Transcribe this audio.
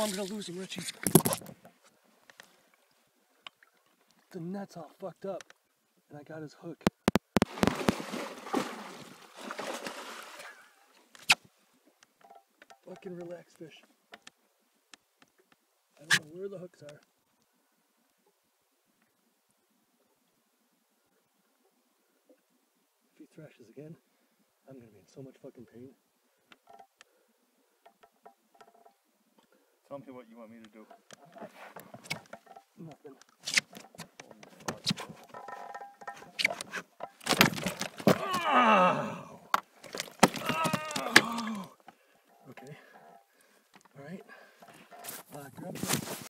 I'm gonna lose him, Richie. The net's all fucked up, and I got his hook. Fucking relax, fish. I don't know where the hooks are. If he thrashes again, I'm gonna be in so much fucking pain. Tell me what you want me to do. Nothing.